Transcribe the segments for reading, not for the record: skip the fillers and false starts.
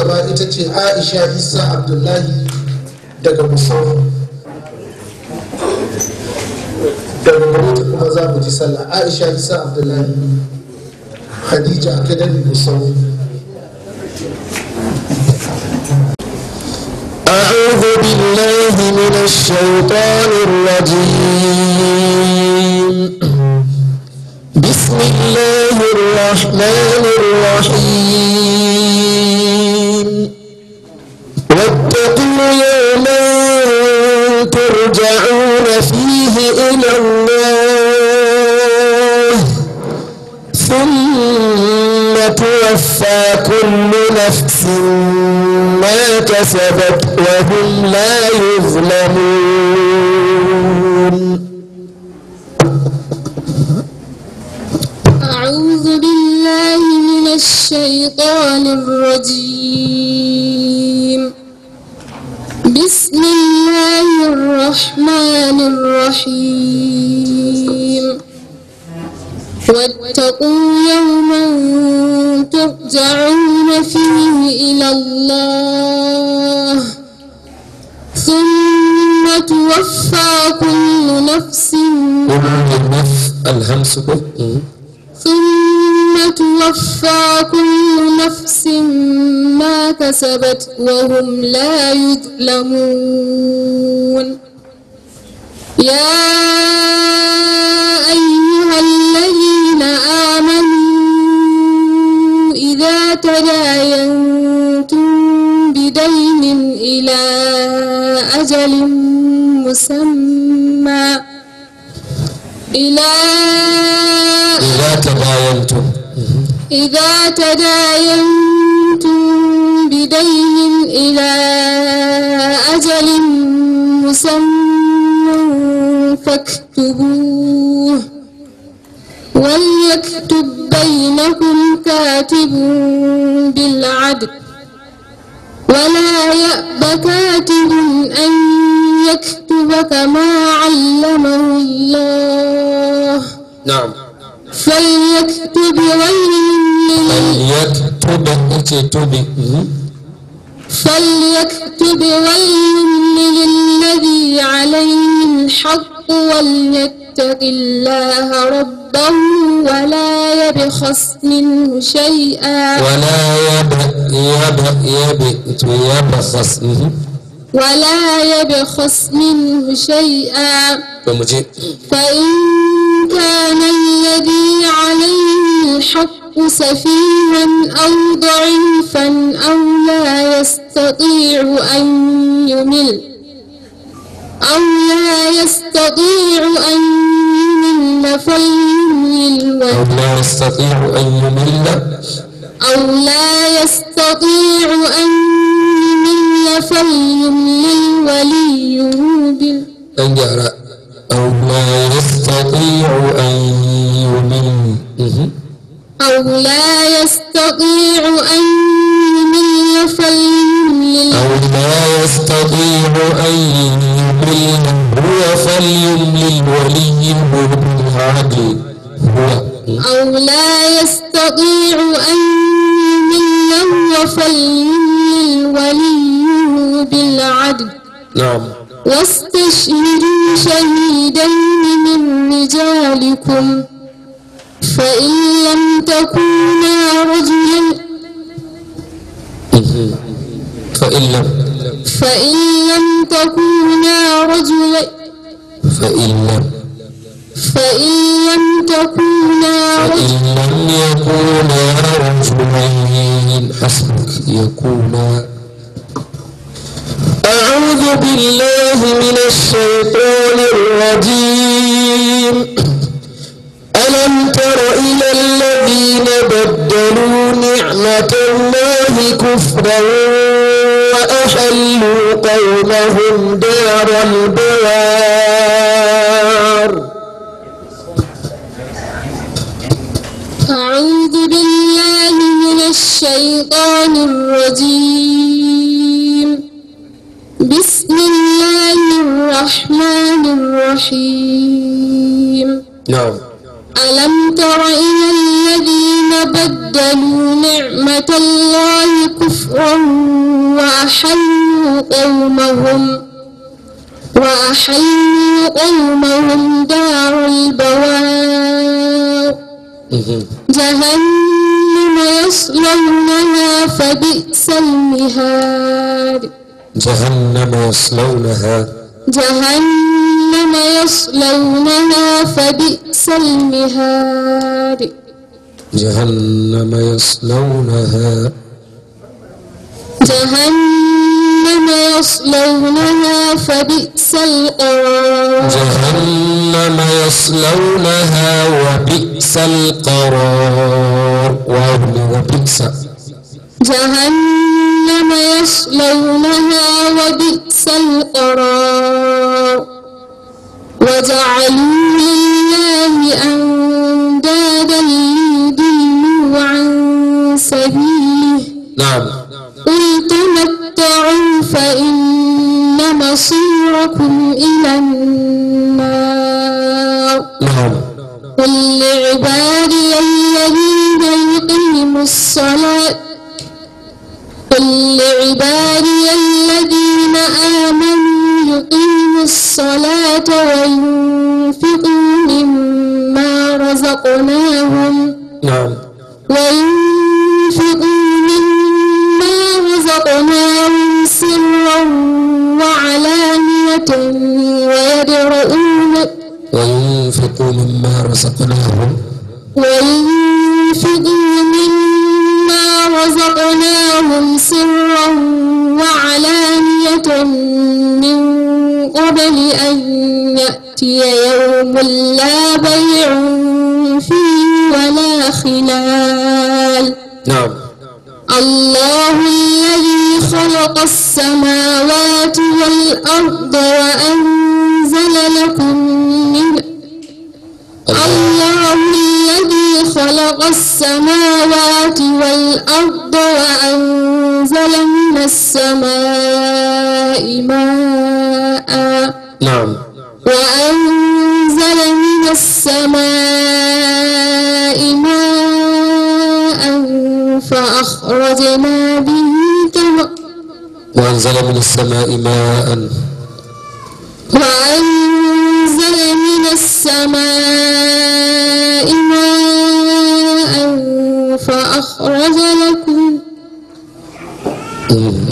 gaba ita ce Aisha Isa Abdullahi daga Musau. Daga gare ta kuma za mu ji sallah. Aisha Isa Abdullahi, Khadija Academy Musau. أعوذ بالله من الشيطان الرجيم. بسم الله الرحمن الرحيم. واتقوا يوما ترجعون فيه إلى الله ثم توفى كل نفس ما كسبت وهم لا يظلمون. أعوذ بالله من الشيطان الرجيم. بسم الله الرحمن الرحيم. واتقوا يوما ترجعون فيه إلى الله ثم توفى كل نفس ثم توفى كل نفس ما كسبت وهم لا يظلمون. يا أيها الذين آمنوا إذا تداينتم بدين إلى أجل مسمى إذا تداينتم بدين إلى أجل مسمى فاكتبوه وليكتب بينكم كاتب بالعدل ولا يأب كاتب أن يكتب كما علمه الله. نعم. فليكتب وليملل الذي عليه الحق وليتق الله ربه ولا يبخس منه شيئا فإن كان الذي عليه الحق سفيها أو ضعيفا أو لا يستطيع أن يمل فليملل وليه بالعدل. نعم. واستشهدوا شهيدين من رجالكم فإن لم تكونا رجلين حسبك يكونا. أعوذ بالله من الشيطان الرجيم. ألم تر إلى الذين بدلوا نعمة الله كفرا وأحلوا قومهم دار البوار. أعوذ بالله من الشيطان الرجيم. بسم الله الرحمن الرحيم. نعم. ألم تر إلى الذين بدلوا نعمة الله كفرا فبئس المهاد جهنم يصلونها جهنم يصلونها فبئس المهاد جهنم يصلونها جهنم يصلونها فبئس القرار جهنم يصلونها وبئس القرار وبئس جهنم يصلونها وبئس القرار وجعلوا لله أندادا ليضلوا عن سبيله نعم قل تمتعوا فإن مصيركم إلى النار نعم قل لعبادي الذين يقيموا الصلاة قل لعبادي الذين آمنوا يقيموا الصلاة وينفقوا مما رزقناهم نعم سرا وعلانية وينفقوا مما رزقناهم سرا وعلانية من قبل أن يأتي يوم لا بيع فيه ولا خلال نعم الله الذي خلق السماوات والأرض وأنزل لكم من الله الذي خلق السماوات والأرض وأنزل من السماء ماء نعم وأنزل من السماء ماء فأخرجنا به وأنزل من السماء ماء وأنزل من السماء ماء فأخرج لكم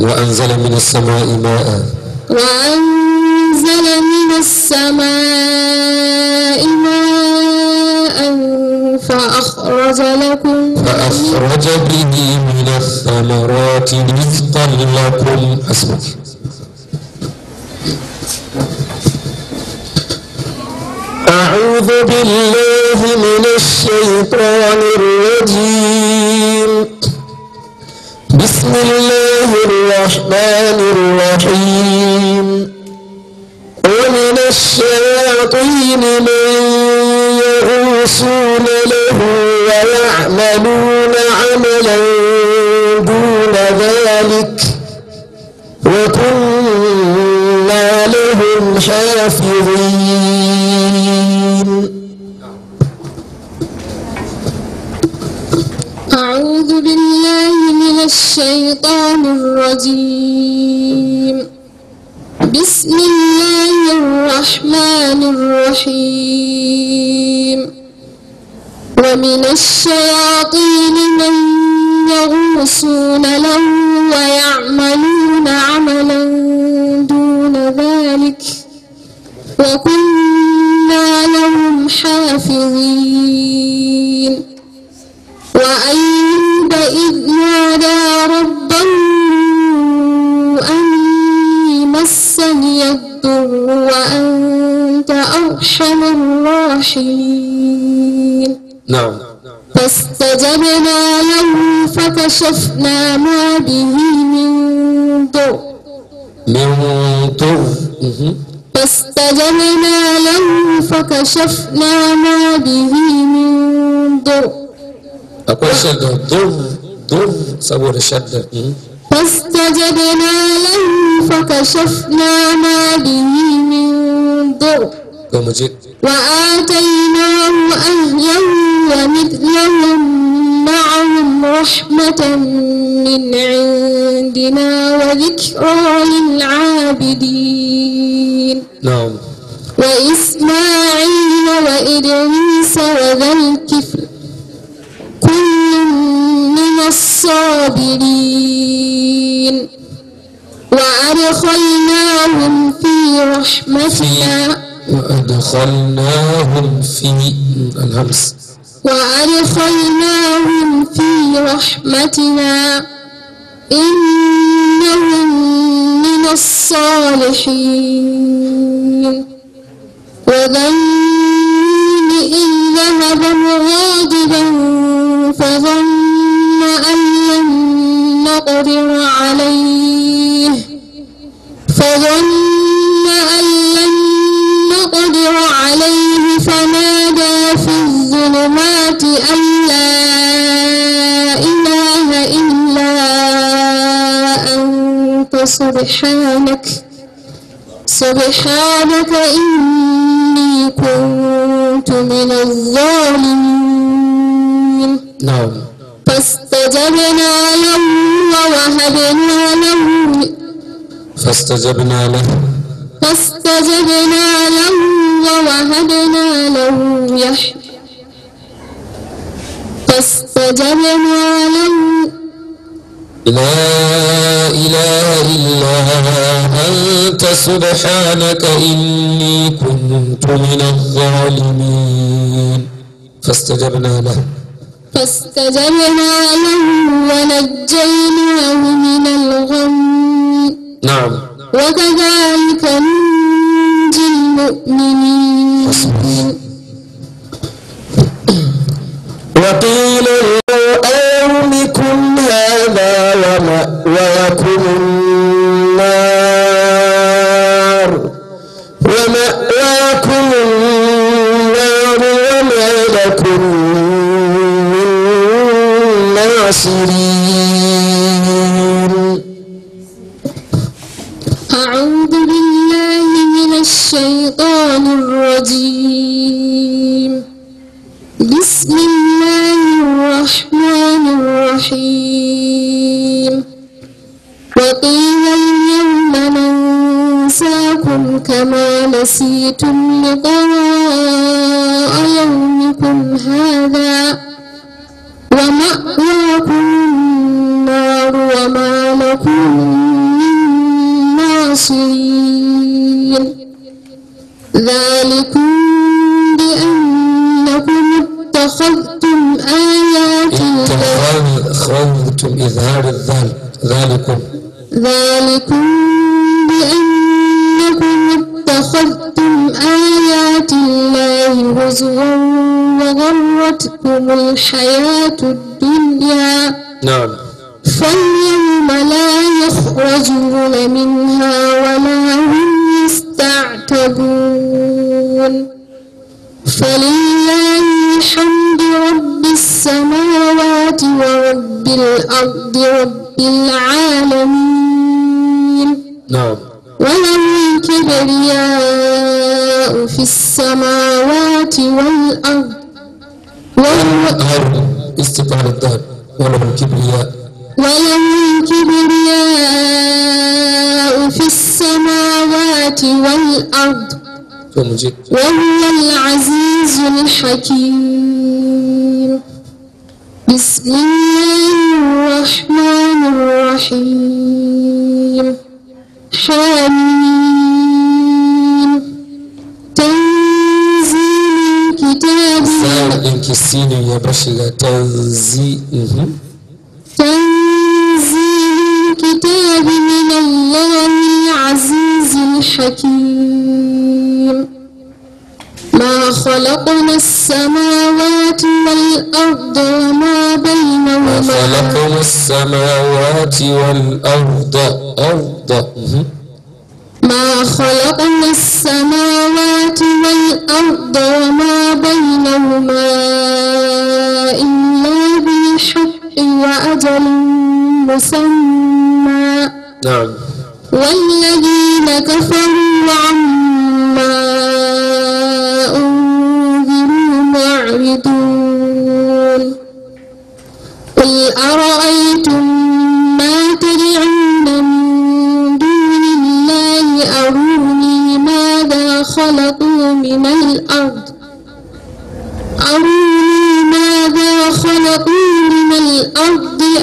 وأنزل من السماء ماء وأنزل من السماء ماء فأخرج به من الثمرات رزقا لكم حسبك أعوذ بالله من الشيطان الرجيم بسم الله الرحمن الرحيم ومن الشياطين من يغوصون له ويعملون عملا دون ذلك وكنا لهم حافظين. أعوذ بالله من الشيطان الرجيم بسم الله الرحمن الرحيم ومن الشياطين من يغوصون له ويعملون عملا دون ذلك وكنا لهم حافظين. وأيوب إذ نادى ربه أني مسني الضر وأنت أرحم الراحمين نعم فاستجبنا له فكشفنا ما به من ضر فاستجبنا له فكشفنا ما به من ضر أقول شدة ضر صبر شدة فاستجبنا له فكشفنا ما به من ضر وآتيناه أهله ومثلهم معهم رحمة من عندنا وذكرى للعابدين. نعم وإسماعيل وإدريس وذا الكفل كل من الصابرين وأدخلناهم في رحمتنا وأدخلناهم في الهمس وأدخلناهم في رحمتنا إنهم من الصالحين وذنون إذ ذهب مغاضبا فظن أن لن نقدر عليه فنادى في الظلمات أن لا إله إلا أنت سبحانك إني كنت من الظالمين. نعم. فاستجبنا له ووهبنا له لا إله إلا أنت سبحانك إني كنت من الظالمين. فاستجبنا له ونجيناه من الغم. نعم. وكذلك ننجي المؤمنين. وقيل أرمكم هذا ومأواكم النار وما لكم من ناصرين. أعوذ بالله من الشيطان الرجيم. بسم الله الرحمن الرحيم. وقيل اليوم ننساكم كما نسيتم لقاء يومكم هذا ومأواكم النار وما لكم من ناصرين. ذلكم بأنكم اتخذتم آيات أخذتم إظهار الذال. ذلكم بأنكم اتخذتم آيات الله هزوا وغرتكم الحياة الدنيا. نعم. فاليوم لا يخرجون منها ولا هم يستعتبون. فلله الحمد رب السماوات ورب الأرض رب العالمين. نعم. وله الكبرياء في السماوات والأرض استقال الذهب. وله الكبرياء في السماوات والأرض وهو العزيز الحكيم. بسم الله الرحمن الرحيم. حميم. تنزيل الكتاب من الله العزيز الحكيم. ما خلقنا السماوات والأرض وما بينهما إلا بالحق وأجل مسمى. نعم. والذين كفروا عما أنذروا معرضون. قل أرأيتم ما تدعون من دون الله أروني ماذا خلقوا من الأرض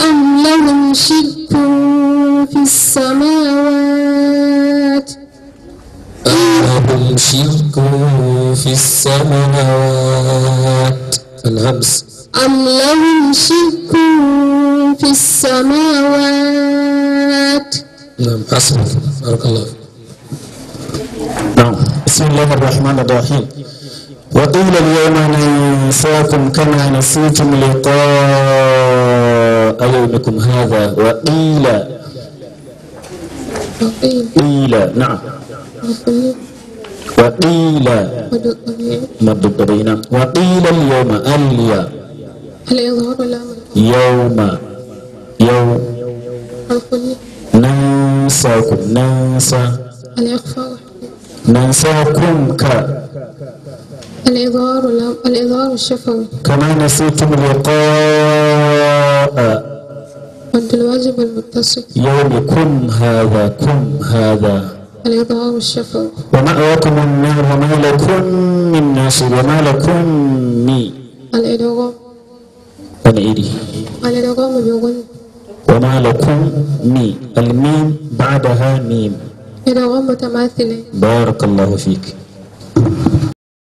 أم السماوات ألهم شرك في السماوات الهمس أم لهم شرك في السماوات. نعم حسبك بارك الله فيك. نعم. بسم الله الرحمن الرحيم. وقيل اليوم ننساكم كما نسيتم لقاء يومكم هذا. وقيل نعم. وقيل مد بينهم. وقيل اليوم اليا يوم ننساكم ننساكم الإظهار الشفوي كما نسيتم لقاء مد الواجب المتصل يومكم هذا الإظهار الشفوي. ومأواكم النار وما لكم من ناصر وما لكم من الإدغام بغن وما لكم من الميم بعدها ميم. إدغام متماثلين. بارك الله فيك.